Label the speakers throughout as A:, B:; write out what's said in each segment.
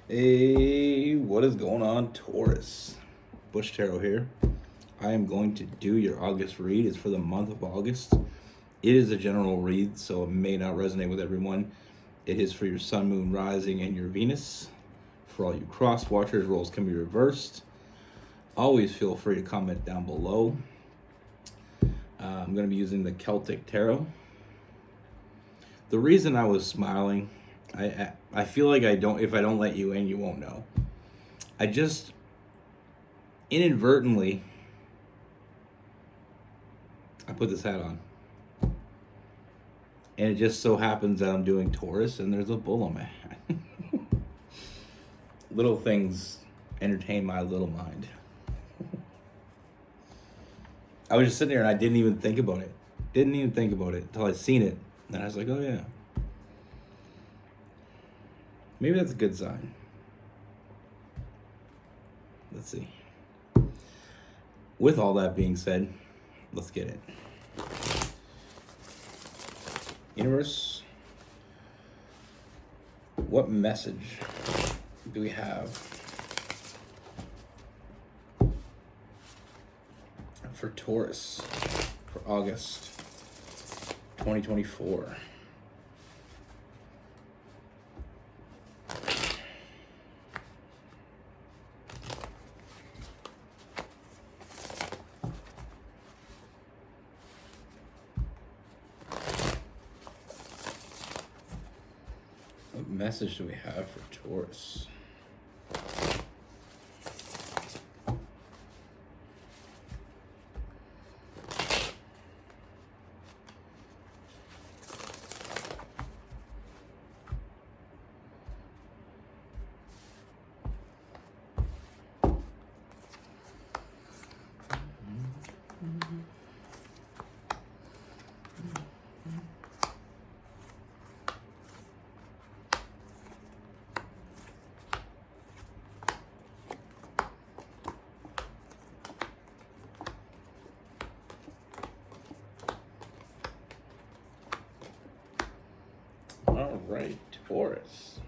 A: Hey, what is going on, Taurus? Butch Tarot here. I am going to do your August read. It's for the month of August. It is a general read, so it may not resonate with everyone. It is for your Sun, Moon, Rising, and your Venus. For all you cross watchers, roles can be reversed. Always feel free to comment down below. I'm going to be using the Celtic Tarot. The reason I was smiling, I feel like if I don't let you in, you won't know. I just inadvertently I put this hat on. And it just so happens that I'm doing Taurus and there's a bull on my hat. Little things entertain my little mind. I was just sitting there and I didn't even think about it. Didn't even think about it until I seen it. And I was like, oh yeah. Maybe that's a good sign. Let's see. With all that being said, let's get it. Universe, what message do we have for Taurus for August 2024? What message do we have for Taurus? All right, Taurus.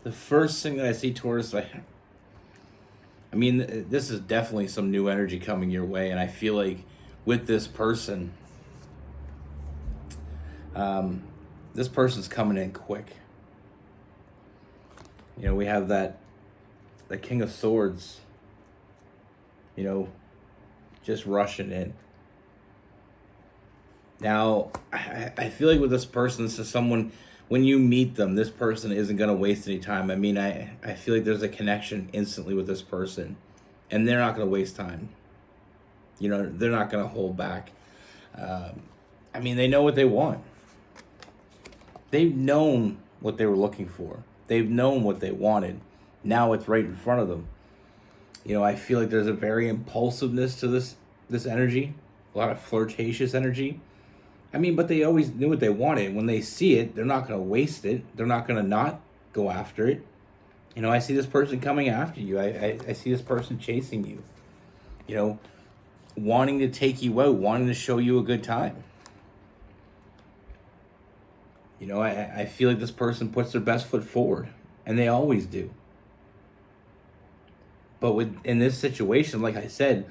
A: The first thing that I see, Taurus, I mean, this is definitely some new energy coming your way, and I feel like with this person, this person's coming in quick. You know, we have the King of Swords, just rushing in. Now, I feel like with this person, this is someone, when you meet them, this person isn't going to waste any time. I mean, I feel like there's a connection instantly with this person, and they're not going to waste time. They're not going to hold back. I mean, they know what they want. They've known what they were looking for. They've known what they wanted. Now it's right in front of them. I feel like there's a very impulsiveness to this energy, a lot of flirtatious energy. I mean, but they always knew what they wanted. When they see it, they're not going to waste it. They're not going to not go after it. I see this person coming after you. I see this person chasing you. Wanting to take you out, wanting to show you a good time. I feel like this person puts their best foot forward, and they always do. But in this situation, like I said,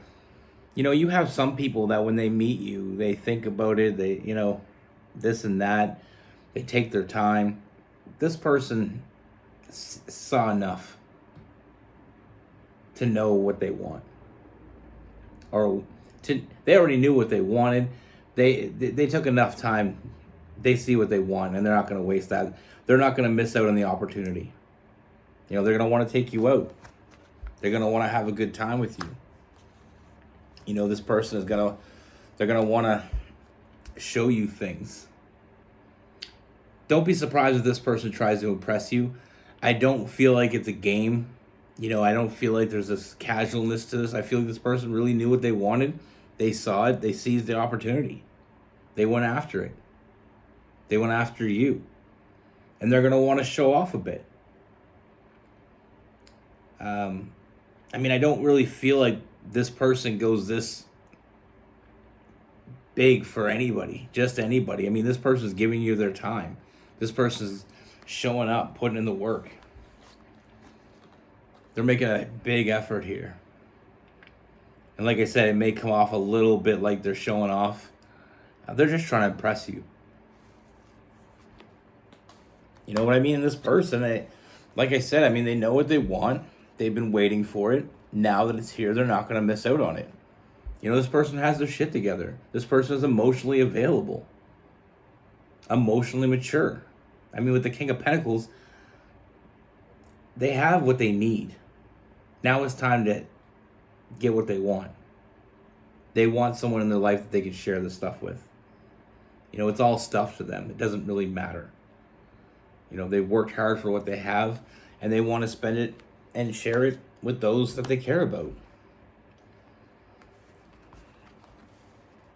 A: you have some people that when they meet you, they think about it, they, this and that, they take their time. This person saw enough to know what they want. They already knew what they wanted. They took enough time. They see what they want, and they're not going to waste that. They're not going to miss out on the opportunity. They're going to want to take you out. They're going to want to have a good time with you. This person they're going to want to show you things. Don't be surprised if this person tries to impress you. I don't feel like it's a game. I don't feel like there's this casualness to this. I feel like this person really knew what they wanted. They saw it. They seized the opportunity. They went after it. They went after you. And they're going to want to show off a bit. I don't really feel like this person goes this big for anybody, just anybody. This person's giving you their time. This person's showing up, putting in the work. They're making a big effort here. And like I said, it may come off a little bit like they're showing off. They're just trying to impress you. You know what I mean? This person, like I said, I mean, they know what they want. They've been waiting for it. Now that it's here, they're not going to miss out on it. You know, this person has their shit together. This person is emotionally available, emotionally mature. I mean, with the King of Pentacles, they have what they need. Now it's time to get what they want. They want someone in their life that they can share this stuff with. You know, it's all stuff to them. It doesn't really matter. You know, they've worked hard for what they have, and they want to spend it and share it with those that they care about.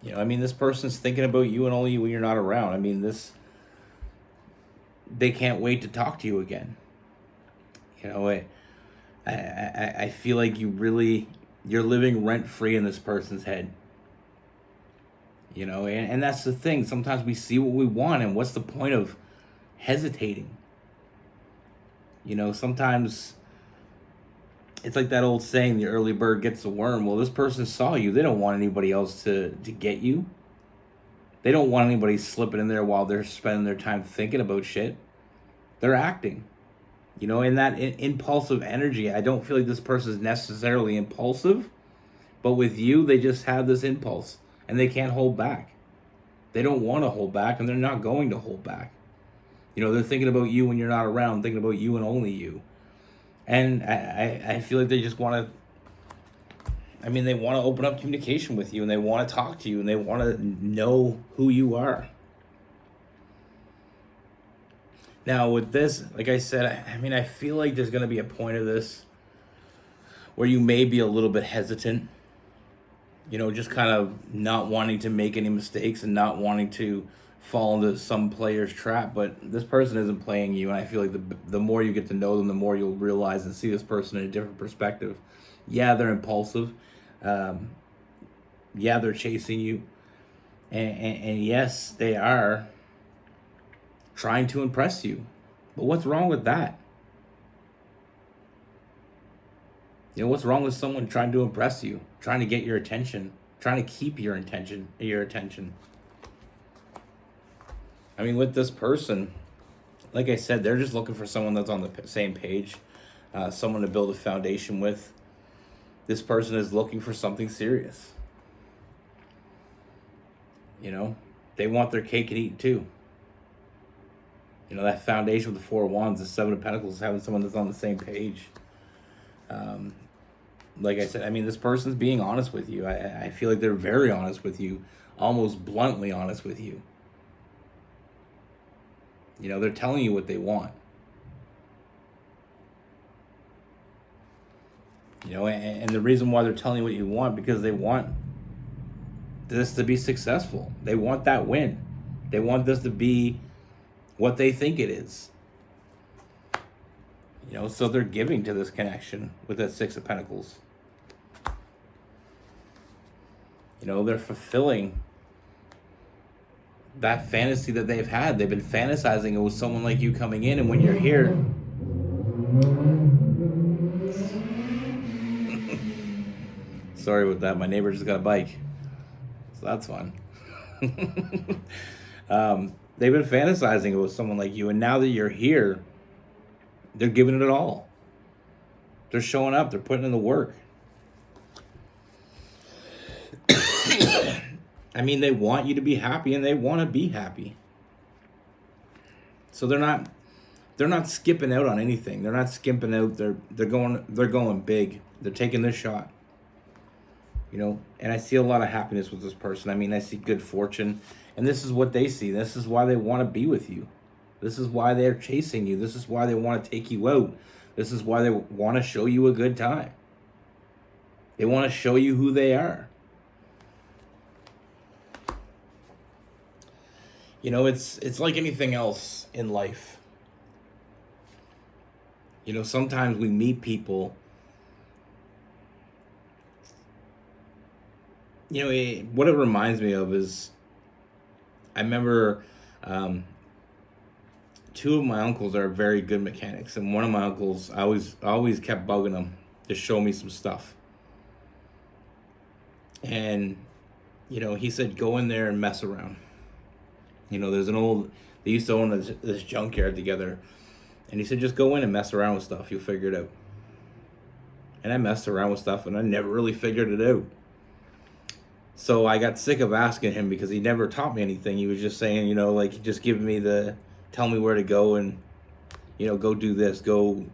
A: You know, I mean, this person's thinking about you and only you when you're not around. I mean, they can't wait to talk to you again. You know, I feel like you're living rent free in this person's head. You know, and that's the thing. Sometimes we see what we want, and what's the point of hesitating? You know, sometimes it's like that old saying, the early bird gets the worm. Well, this person saw you. They don't want anybody else to get you. They don't want anybody slipping in there while they're spending their time thinking about shit. They're acting. You know, in that impulsive energy, I don't feel like this person is necessarily impulsive, but with you, they just have this impulse, and they can't hold back. They don't want to hold back, and they're not going to hold back. You know, they're thinking about you when you're not around, thinking about you and only you. And I feel like they just want to, I mean, they want to open up communication with you, and they want to talk to you, and they want to know who you are. Now, with this, like I said, I mean, I feel like there's going to be a point of this where you may be a little bit hesitant, you know, just kind of not wanting to make any mistakes and not wanting to fall into some player's trap. But this person isn't playing you, and I feel like the more you get to know them, the more you'll realize and see this person in a different perspective. Yeah, they're impulsive. Yeah, they're chasing you. And yes, they are trying to impress you. But what's wrong with that? You know, what's wrong with someone trying to impress you, trying to get your attention, trying to keep your attention? I mean, with this person, like I said, they're just looking for someone that's on the same page, someone to build a foundation with. This person is looking for something serious. You know, they want their cake and eat too. You know, that foundation with the Four of Wands, the Seven of Pentacles, having someone that's on the same page. Like I said, I mean, this person's being honest with you. I feel like they're very honest with you, almost bluntly honest with you. You know, they're telling you what they want. You know, and the reason why they're telling you what you want, because they want this to be successful. They want that win. They want this to be what they think it is. You know, so they're giving to this connection with that Six of Pentacles. You know, they're fulfilling that fantasy that they've had. They've been fantasizing it with someone like you coming in, and when you're here, sorry with that, my neighbor just got a bike, so that's fun. They've been fantasizing it with someone like you, and now that you're here, they're giving it all. They're showing up. They're putting in the work. I mean, they want you to be happy, and they want to be happy. So they're not skipping out on anything. They're not skimping out. They're going big. They're taking this shot. You know, and I see a lot of happiness with this person. I mean, I see good fortune, and this is what they see. This is why they want to be with you. This is why they're chasing you. This is why they want to take you out. This is why they want to show you a good time. They want to show you who they are. You know, it's like anything else in life. You know, sometimes we meet people. You know, what it reminds me of is, I remember 2 two of my uncles are very good mechanics, and one of my uncles, I always kept bugging him to show me some stuff. And he said go in there and mess around. There's they used to own this junkyard together, and he said just go in and mess around with stuff. You'll figure it out. And I messed around with stuff, and I never really figured it out. So I got sick of asking him because he never taught me anything. He was just saying, like just giving me tell me where to go and, go do this, go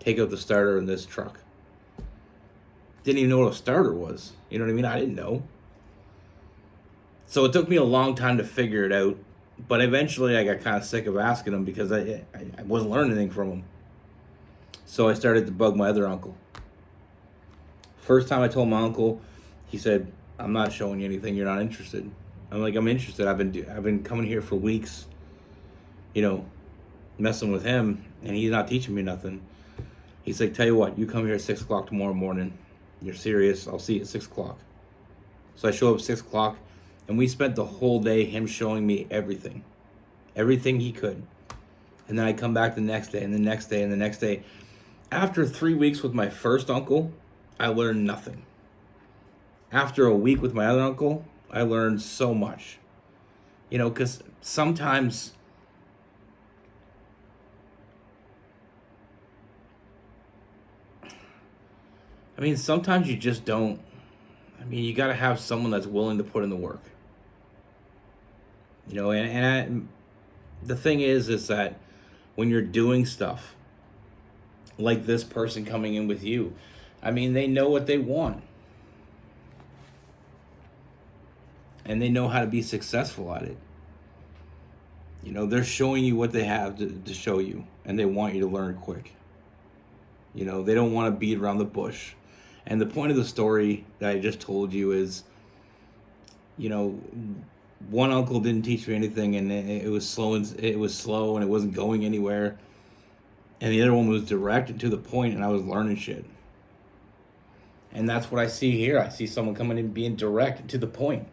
A: take out the starter in this truck. Didn't even know what a starter was. You know what I mean? I didn't know. So it took me a long time to figure it out. But eventually I got kind of sick of asking him because I wasn't learning anything from him. So I started to bug my other uncle. First time I told my uncle, he said, I'm not showing you anything. You're not interested. I'm like, I'm interested. I've been coming here for weeks, messing with him, and he's not teaching me nothing. He's like, tell you what, you come here at 6 o'clock tomorrow morning. You're serious. I'll see you at 6 o'clock. So I show up at 6 o'clock, and we spent the whole day him showing me everything he could. And then I come back the next day, and the next day, and the next day. After 3 weeks with my first uncle, I learned nothing. After a week with my other uncle, I learned so much. Because sometimes sometimes you just don't. You got to have someone that's willing to put in the work. The thing is that when you're doing stuff like this person coming in with you, they know what they want. And they know how to be successful at it. They're showing you what they have to show you, and they want you to learn quick. They don't want to beat around the bush. And the point of the story that I just told you is, one uncle didn't teach me anything, and it was slow, and it wasn't going anywhere. And the other one was direct and to the point, and I was learning shit. And that's what I see here. I see someone coming in being direct and to the point.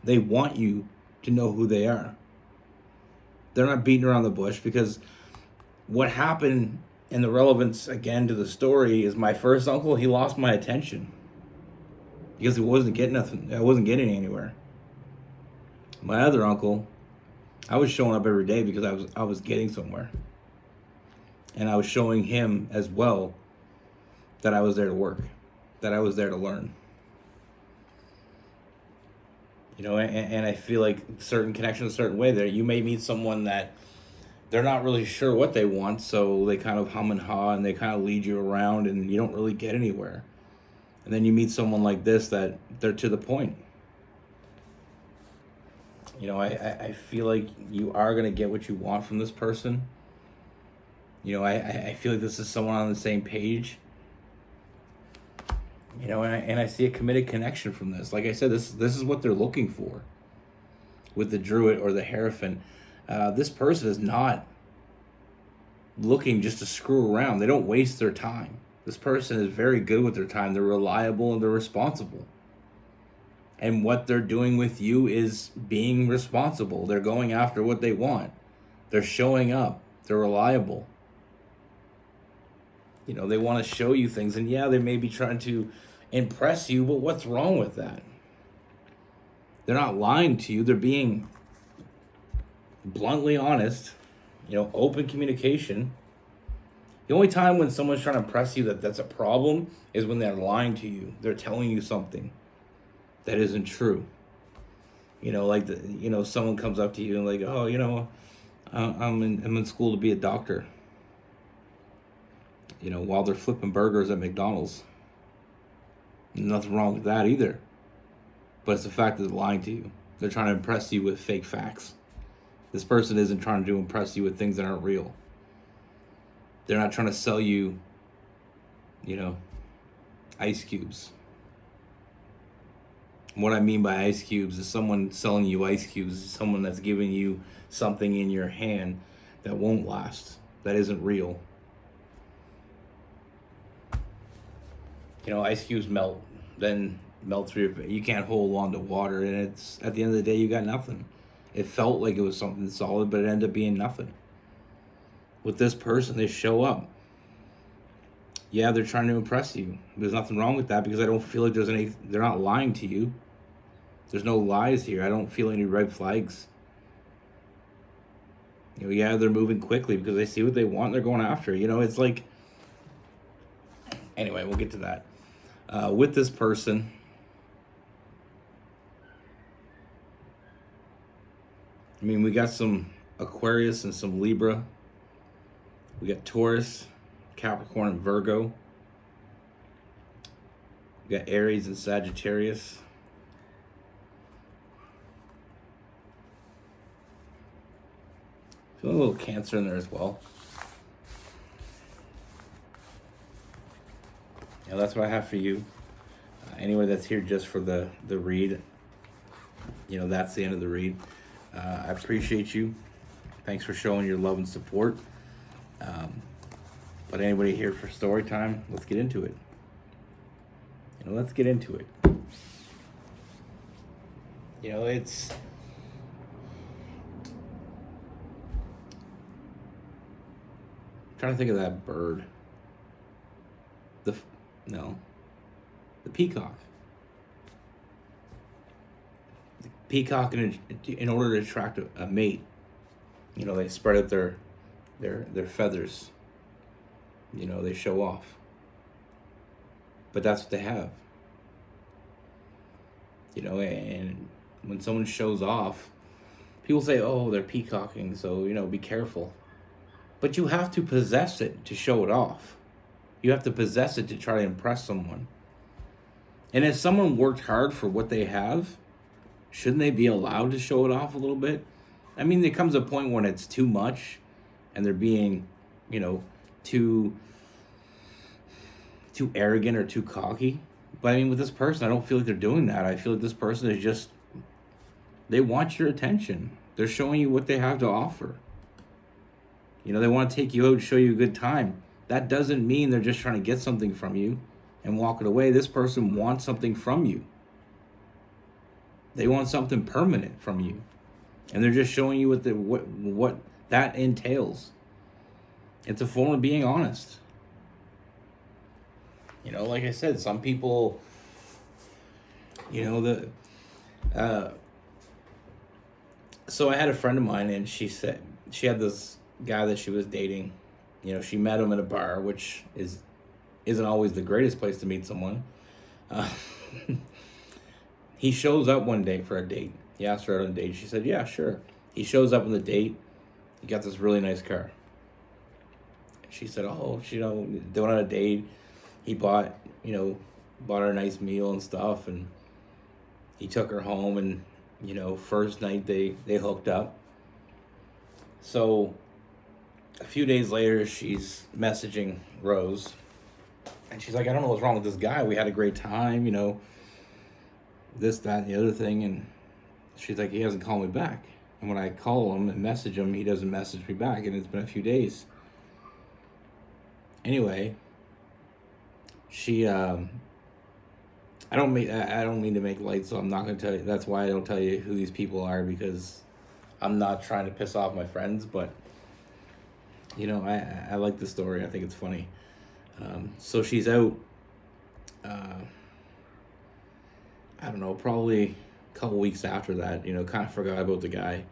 A: They want you to know who they are. They're not beating around the bush, because what happened, and the relevance again to the story, is my first uncle, he lost my attention because he wasn't getting nothing. I wasn't getting anywhere. My other uncle, I was showing up every day because I was getting somewhere. And I was showing him as well that I was there to work, that I was there to learn. And I feel like certain connections a certain way there. You may meet someone that they're not really sure what they want, so they kind of hum and haw, and they kind of lead you around, and you don't really get anywhere. And then you meet someone like this that they're to the point. I feel like you are going to get what you want from this person. I feel like this is someone on the same page. And I see a committed connection from this. Like I said, this is what they're looking for with the Druid or the Hierophant. This person is not looking just to screw around. They don't waste their time. This person is very good with their time. They're reliable and they're responsible. And what they're doing with you is being responsible. They're going after what they want. They're showing up. They're reliable. They want to show you things. And yeah, they may be trying to impress you, but what's wrong with that? They're not lying to you. They're being bluntly honest, open communication. The only time when someone's trying to impress you that's a problem is when they're lying to you. They're telling you something that isn't true. Someone comes up to you and like, oh, I'm in school to be a doctor. While they're flipping burgers at McDonald's. Nothing wrong with that either. But it's the fact that they're lying to you. They're trying to impress you with fake facts. This person isn't trying to impress you with things that aren't real. They're not trying to sell you, ice cubes. What I mean by ice cubes is someone selling you ice cubes is someone that's giving you something in your hand that won't last, that isn't real. Ice cubes melt, then melt through you can't hold on to water, and it's at the end of the day you got nothing. It felt like it was something solid, but it ended up being nothing. With this person, they show up. Yeah, they're trying to impress you. There's nothing wrong with that, because I don't feel like there's any. They're not lying to you. There's no lies here. I don't feel any red flags. Yeah, they're moving quickly because they see what they want. They're going after it. It's like. Anyway, we'll get to that. With this person, we got some Aquarius and some Libra. We got Taurus, Capricorn, and Virgo. We got Aries and Sagittarius. Feel a little Cancer in there as well. Yeah, that's what I have for you. Anyway, that's here just for the read. That's the end of the read. I appreciate you. Thanks for showing your love and support. But anybody here for story time, let's get into it. Let's get into it. It's... I'm trying to think of that bird. The peacock. The peacock, in order to attract a mate, they spread out their feathers. They show off. But that's what they have. And when someone shows off, people say, oh, they're peacocking, so, be careful. But you have to possess it to show it off. You have to possess it to try to impress someone. And if someone worked hard for what they have, shouldn't they be allowed to show it off a little bit? There comes a point when it's too much and they're being, too arrogant or too cocky. But with this person, I don't feel like they're doing that. I feel like this person is just, they want your attention. They're showing you what they have to offer. They want to take you out and show you a good time. That doesn't mean they're just trying to get something from you and walk it away. This person wants something from you. They want something permanent from you. And they're just showing you what that entails. It's a form of being honest. Like I said, some people, so I had a friend of mine, and she said she had this guy that she was dating. She met him at a bar, which isn't always the greatest place to meet someone. He shows up one day for a date. He asked her out on a date. She said, yeah, sure. He shows up on the date. He got this really nice car. She said, oh, going on a date. He bought her a nice meal and stuff, and he took her home, and, first night they hooked up. So a few days later, she's messaging Rose, and she's like, I don't know what's wrong with this guy. We had a great time, this, that, and the other thing. And she's like, he hasn't called me back. And when I call him and message him, he doesn't message me back, and it's been a few days. Anyway, she, I don't mean to make light, so I'm not going to tell you. That's why I don't tell you who these people are, because I'm not trying to piss off my friends, but I like the story. I think it's funny. So she's out, I don't know, probably a couple weeks after that, kind of forgot about the guy.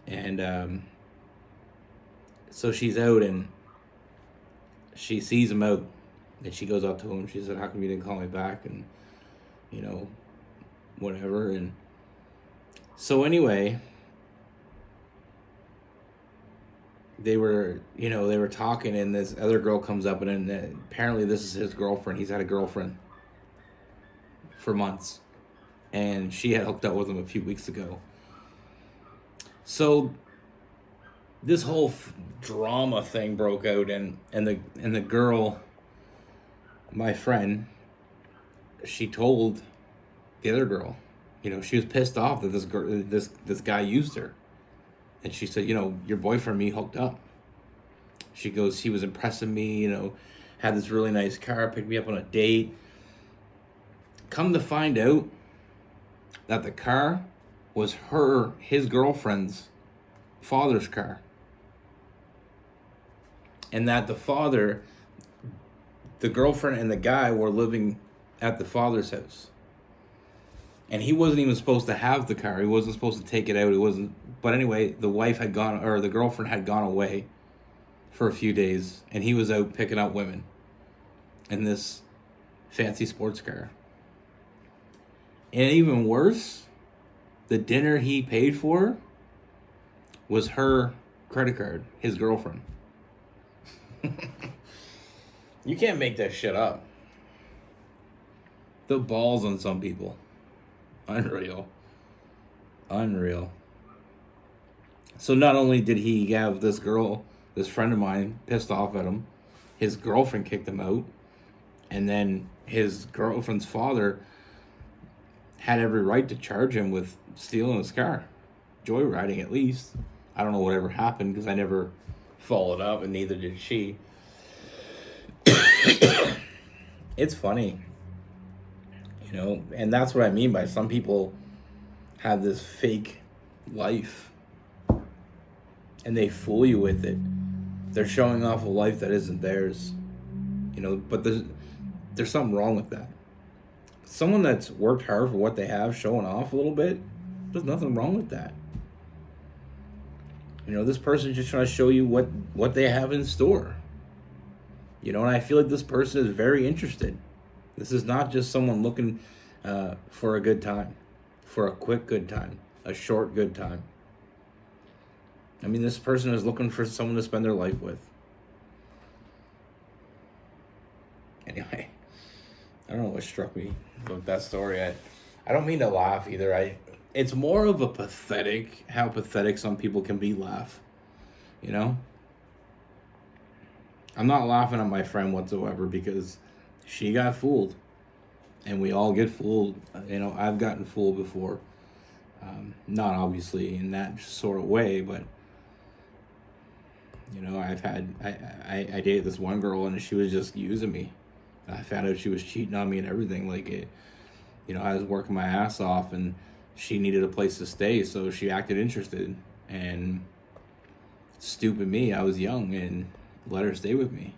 A: And so she's out, and she sees him out, and she goes up to him. She said, how come you didn't call me back? And, whatever. And so anyway, they were talking, and this other girl comes up, and then apparently this is his girlfriend. He's had a girlfriend for months, and she had hooked up with him a few weeks ago. So this whole drama thing broke out, and the girl, my friend, she told the other girl, she was pissed off that this guy used her. And she said, your boyfriend and me hooked up. She goes, he was impressing me, had this really nice car, picked me up on a date. Come to find out that the car was his girlfriend's father's car. And that the girlfriend and the guy were living at the father's house. And he wasn't even supposed to have the car. He wasn't supposed to take it out. He wasn't. But anyway, the girlfriend had gone away for a few days, and he was out picking up women in this fancy sports car. And even worse, the dinner he paid for was her credit card, his girlfriend. You can't make that shit up. The balls on some people. Unreal. So not only did he have this friend of mine, pissed off at him, his girlfriend kicked him out, and then his girlfriend's father had every right to charge him with stealing his car. Joyriding, at least. I don't know whatever happened because I never followed up, and neither did she. It's funny. And that's what I mean by some people have this fake life and they fool you with it. They're showing off a life that isn't theirs. But there's something wrong with that. Someone that's worked hard for what they have, showing off a little bit, there's nothing wrong with that. This person's just trying to show you what they have in store. And I feel like this person is very interested. This is not just someone looking for a good time, for a quick good time, a short good time. I mean, this person is looking for someone to spend their life with. Anyway, I don't know what struck me about that story. I don't mean to laugh either. It's more of how pathetic some people can be laugh. I'm not laughing at my friend whatsoever because she got fooled. And we all get fooled. I've gotten fooled before. Not obviously in that sort of way, but I dated this one girl and she was just using me. I found out she was cheating on me and everything. I was working my ass off and she needed a place to stay, so she acted interested. And stupid me, I was young and let her stay with me.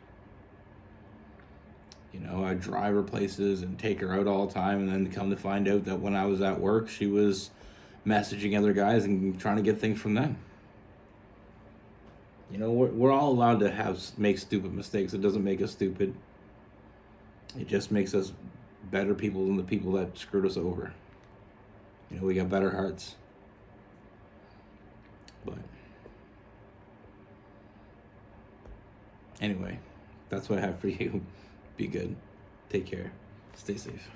A: I'd drive her places and take her out all the time, and then come to find out that when I was at work, she was messaging other guys and trying to get things from them. We're all allowed to make stupid mistakes. It doesn't make us stupid. It just makes us better people than the people that screwed us over. We got better hearts. But anyway, that's what I have for you. Be good. Take care. Stay safe.